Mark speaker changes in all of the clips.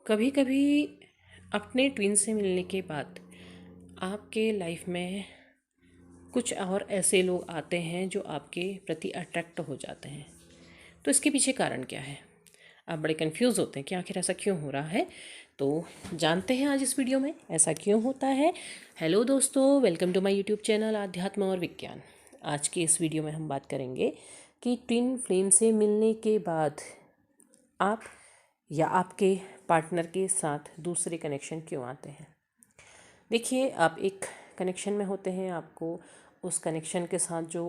Speaker 1: कभी कभी अपने ट्विन से मिलने के बाद आपके लाइफ में कुछ और ऐसे लोग आते हैं जो आपके प्रति अट्रैक्ट हो जाते हैं। तो इसके पीछे कारण क्या है? आप बड़े कंफ्यूज होते हैं कि आखिर ऐसा क्यों हो रहा है। तो जानते हैं आज इस वीडियो में ऐसा क्यों होता है। हेलो दोस्तों, welcome to my YouTube channel आध्यात्म और विज्ञान। आज के इस वीडियो में हम बात करेंगे कि ट्विन फ्लेम से मिलने के बाद आप या आपके पार्टनर के साथ दूसरे कनेक्शन क्यों आते हैं। देखिए, आप एक कनेक्शन में होते हैं, आपको उस कनेक्शन के साथ जो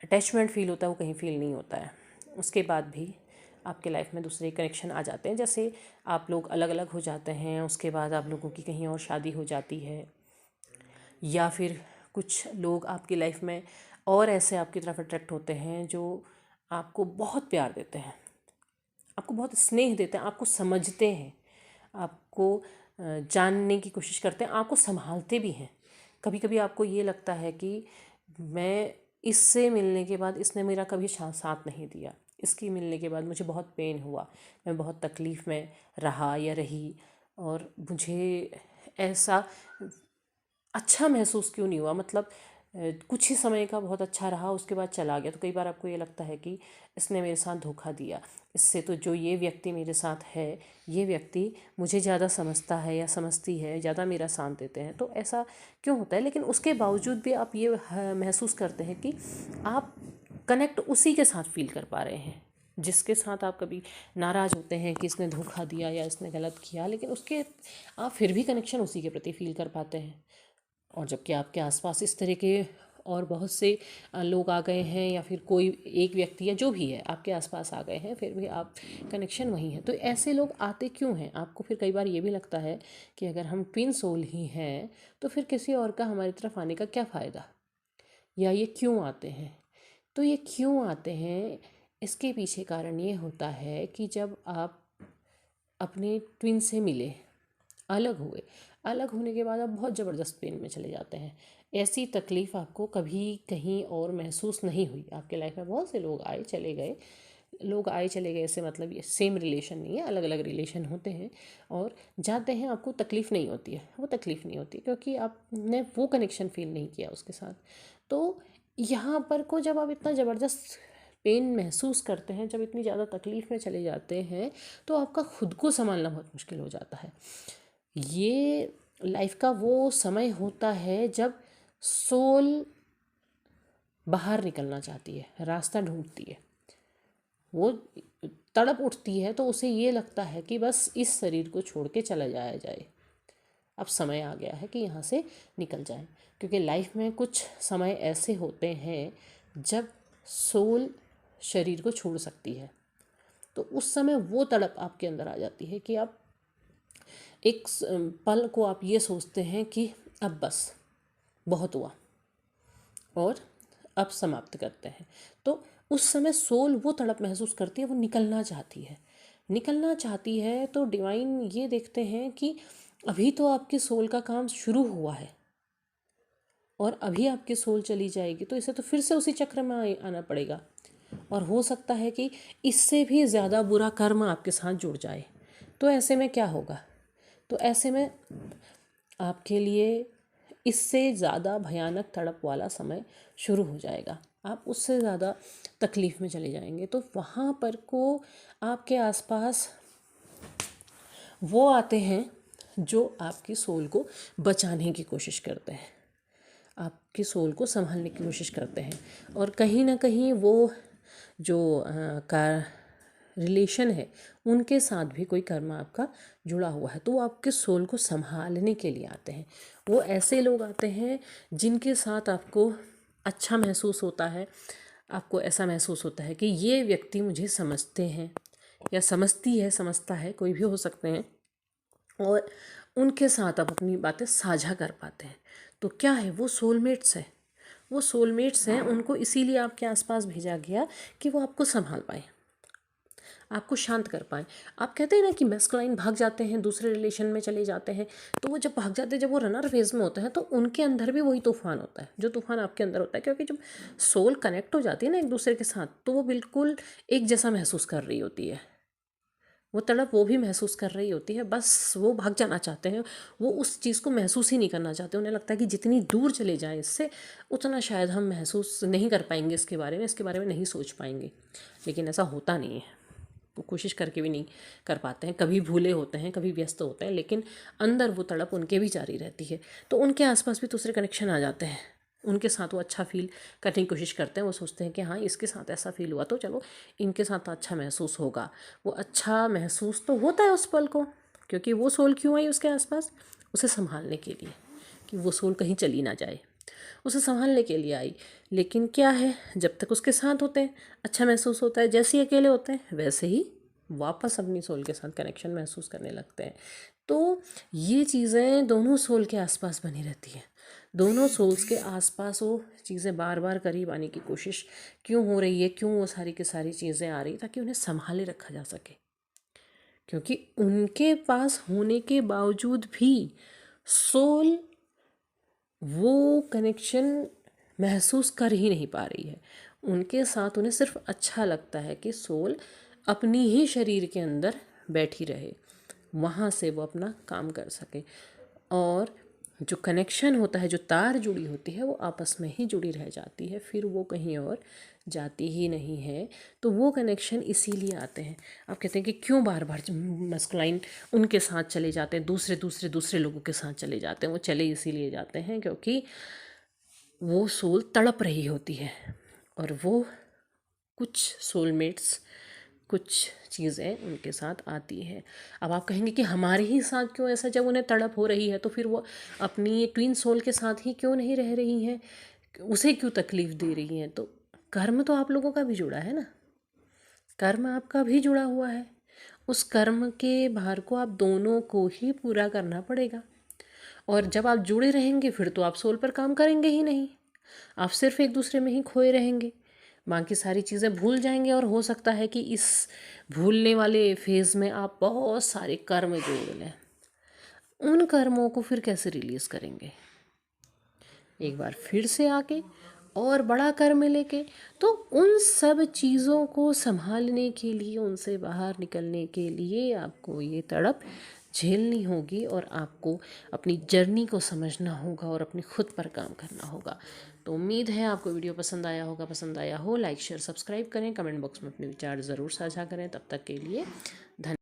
Speaker 1: अटैचमेंट फ़ील होता है वो कहीं फ़ील नहीं होता है। उसके बाद भी आपके लाइफ में दूसरे कनेक्शन आ जाते हैं। जैसे आप लोग अलग अलग हो जाते हैं, उसके बाद आप लोगों की कहीं और शादी हो जाती है, या फिर कुछ लोग आपकी लाइफ में और ऐसे आपकी तरफ अट्रैक्ट होते हैं जो आपको बहुत प्यार देते हैं, आपको बहुत स्नेह देते हैं, आपको समझते हैं, आपको जानने की कोशिश करते हैं, आपको संभालते भी हैं। कभी कभी आपको ये लगता है कि मैं इससे मिलने के बाद इसने मेरा कभी साथ नहीं दिया, इसकी मिलने के बाद मुझे बहुत पेन हुआ, मैं बहुत तकलीफ़ में रहा या रही, और मुझे ऐसा अच्छा महसूस क्यों नहीं हुआ। मतलब कुछ ही समय का बहुत अच्छा रहा, उसके बाद चला गया। तो कई बार आपको ये लगता है कि इसने मेरे साथ धोखा दिया, इससे तो जो ये व्यक्ति मेरे साथ है, ये व्यक्ति मुझे ज़्यादा समझता है या समझती है, ज़्यादा मेरा साथ देते हैं। तो ऐसा क्यों होता है? लेकिन उसके बावजूद भी आप ये महसूस करते हैं कि आप कनेक्ट उसी के साथ फील कर पा रहे हैं जिसके साथ आप कभी नाराज़ होते हैं कि इसने धोखा दिया या इसने गलत किया, लेकिन उसके आप फिर भी कनेक्शन उसी के प्रति फील कर पाते हैं। और जबकि आपके आसपास इस तरह के और बहुत से लोग आ गए हैं, या फिर कोई एक व्यक्ति या जो भी है आपके आसपास आ गए हैं, फिर भी आप कनेक्शन वही है। तो ऐसे लोग आते क्यों हैं? आपको फिर कई बार ये भी लगता है कि अगर हम ट्विन सोल ही हैं तो फिर किसी और का हमारी तरफ आने का क्या फ़ायदा, या ये क्यों आते हैं। तो ये क्यों आते हैं, इसके पीछे कारण ये होता है कि जब आप अपने ट्विन से मिले, अलग हुए, अलग होने के बाद आप बहुत ज़बरदस्त पेन में चले जाते हैं। ऐसी तकलीफ़ आपको कभी कहीं और महसूस नहीं हुई। आपके लाइफ में बहुत से लोग आए चले गए, लोग आए चले गए से मतलब ये सेम रिलेशन नहीं है, अलग अलग रिलेशन होते हैं और जाते हैं। आपको तकलीफ़ नहीं होती है, वो तकलीफ़ नहीं होती क्योंकि आपने वो कनेक्शन फील नहीं किया उसके साथ। तो यहाँ पर को जब आप इतना ज़बरदस्त पेन महसूस करते हैं, जब इतनी ज़्यादा तकलीफ़ में चले जाते हैं, तो आपका खुद को संभालना बहुत मुश्किल हो जाता है। ये लाइफ का वो समय होता है जब सोल बाहर निकलना चाहती है, रास्ता ढूंढती है, वो तड़प उठती है। तो उसे ये लगता है कि बस इस शरीर को छोड़ के चला जाया जाए, अब समय आ गया है कि यहाँ से निकल जाए। क्योंकि लाइफ में कुछ समय ऐसे होते हैं जब सोल शरीर को छोड़ सकती है। तो उस समय वो तड़प आपके अंदर आ जाती है कि आप एक पल को आप ये सोचते हैं कि अब बस बहुत हुआ और अब समाप्त करते हैं। तो उस समय सोल वो तड़प महसूस करती है, वो निकलना चाहती है, निकलना चाहती है। तो डिवाइन ये देखते हैं कि अभी तो आपके सोल का काम शुरू हुआ है और अभी आपकी सोल चली जाएगी, तो इसे तो फिर से उसी चक्र में आना पड़ेगा। और हो सकता है कि इससे भी ज़्यादा बुरा कर्म आपके साथ जुड़ जाए। तो ऐसे में क्या होगा? तो ऐसे में आपके लिए इससे ज़्यादा भयानक तड़प वाला समय शुरू हो जाएगा। आप उससे ज़्यादा तकलीफ़ में चले जाएंगे। तो वहाँ पर को आपके आसपास वो आते हैं जो आपकी सोल को बचाने की कोशिश करते हैं, आपकी सोल को संभालने की कोशिश करते हैं। और कहीं ना कहीं वो जो का रिलेशन है, उनके साथ भी कोई कर्म आपका जुड़ा हुआ है, तो वो आपके सोल को संभालने के लिए आते हैं। वो ऐसे लोग आते हैं जिनके साथ आपको अच्छा महसूस होता है, आपको ऐसा महसूस होता है कि ये व्यक्ति मुझे समझते हैं या समझती है, समझता है, कोई भी हो सकते हैं, और उनके साथ आप अपनी बातें साझा कर पाते हैं। तो क्या है, वो सोलमेट्स हैं। वो सोलमेट्स हैं, उनको इसीलिए आपके आसपास भेजा गया कि वो आपको संभाल पाए, आपको शांत कर पाए। आप कहते हैं ना कि मैस्कुलाइन भाग जाते हैं, दूसरे रिलेशन में चले जाते हैं। तो वो जब भाग जाते हैं, जब वो रनर फेज में होते हैं, तो उनके अंदर भी वही तूफान होता है जो तूफान आपके अंदर होता है। क्योंकि जब सोल कनेक्ट हो जाती है ना एक दूसरे के साथ, तो वो बिल्कुल एक जैसा महसूस कर रही होती है। वो तड़प वो भी महसूस कर रही होती है, बस वो भाग जाना चाहते हैं, वो उस चीज़ को महसूस ही नहीं करना चाहते। उन्हें लगता है कि जितनी दूर चले जाएं इससे उतना शायद हम महसूस नहीं कर पाएंगे, इसके बारे में नहीं सोच पाएंगे। लेकिन ऐसा होता नहीं है, वो कोशिश करके भी नहीं कर पाते हैं, कभी भूले होते हैं, कभी व्यस्त होते हैं, लेकिन अंदर वो तड़प उनके भी जारी रहती है। तो उनके आसपास भी दूसरे कनेक्शन आ जाते हैं, उनके साथ वो अच्छा फील करने की कोशिश करते हैं। वो सोचते हैं कि हाँ, इसके साथ ऐसा फील हुआ तो चलो इनके साथ अच्छा महसूस होगा। वो अच्छा महसूस तो होता है उस पल को, क्योंकि वो सोल क्यों आई उसके आसपास, उसे संभालने के लिए, कि वो सोल कहीं चली ना जाए, उसे संभालने के लिए आई। लेकिन क्या है, जब तक उसके साथ होते हैं अच्छा महसूस होता है, जैसे ही अकेले होते हैं वैसे ही वापस अपनी सोल के साथ कनेक्शन महसूस करने लगते हैं। तो ये चीज़ें दोनों सोल के आसपास बनी रहती हैं, दोनों सोल्स के आसपास वो चीज़ें बार बार करीब आने की कोशिश क्यों हो रही है, क्यों वो सारी की सारी चीज़ें आ रही, ताकि उन्हें संभाले रखा जा सके। क्योंकि उनके पास होने के बावजूद भी सोल वो कनेक्शन महसूस कर ही नहीं पा रही है। उनके साथ उन्हें सिर्फ अच्छा लगता है कि सोल अपनी ही शरीर के अंदर बैठी रहे, वहाँ से वो अपना काम कर सके। और जो कनेक्शन होता है, जो तार जुड़ी होती है, वो आपस में ही जुड़ी रह जाती है, फिर वो कहीं और जाती ही नहीं है। तो वो कनेक्शन इसीलिए आते हैं। आप कहते हैं कि क्यों बार बार मस्कुलाइन उनके साथ चले जाते हैं, दूसरे दूसरे दूसरे लोगों के साथ चले जाते हैं। वो चले इसीलिए जाते हैं क्योंकि वो सोल तड़प रही होती है, और वो कुछ सोलमेट्स, कुछ चीज़ें उनके साथ आती हैं। अब आप कहेंगे कि हमारे ही साथ क्यों ऐसा, जब उन्हें तड़प हो रही है तो फिर वो अपनी ट्विन सोल के साथ ही क्यों नहीं रह रही हैं, उसे क्यों तकलीफ़ दे रही हैं? तो कर्म तो आप लोगों का भी जुड़ा है ना, कर्म आपका भी जुड़ा हुआ है। उस कर्म के भार को आप दोनों को ही पूरा करना पड़ेगा। और जब आप जुड़े रहेंगे फिर तो आप सोल पर काम करेंगे ही नहीं, आप सिर्फ एक दूसरे में ही खोए रहेंगे, बाकी सारी चीज़ें भूल जाएंगे। और हो सकता है कि इस भूलने वाले फेज़ में आप बहुत सारे कर्म जोड़ लें। उन कर्मों को फिर कैसे रिलीज़ करेंगे? एक बार फिर से आके और बड़ा कर्म लेके। तो उन सब चीज़ों को संभालने के लिए, उनसे बाहर निकलने के लिए आपको ये तड़प झेलनी होगी, और आपको अपनी जर्नी को समझना होगा और अपने खुद पर काम करना होगा। तो उम्मीद है आपको वीडियो पसंद आया होगा। पसंद आया हो लाइक शेयर सब्सक्राइब करें, कमेंट बॉक्स में अपने विचार ज़रूर साझा करें। तब तक के लिए धन्यवाद।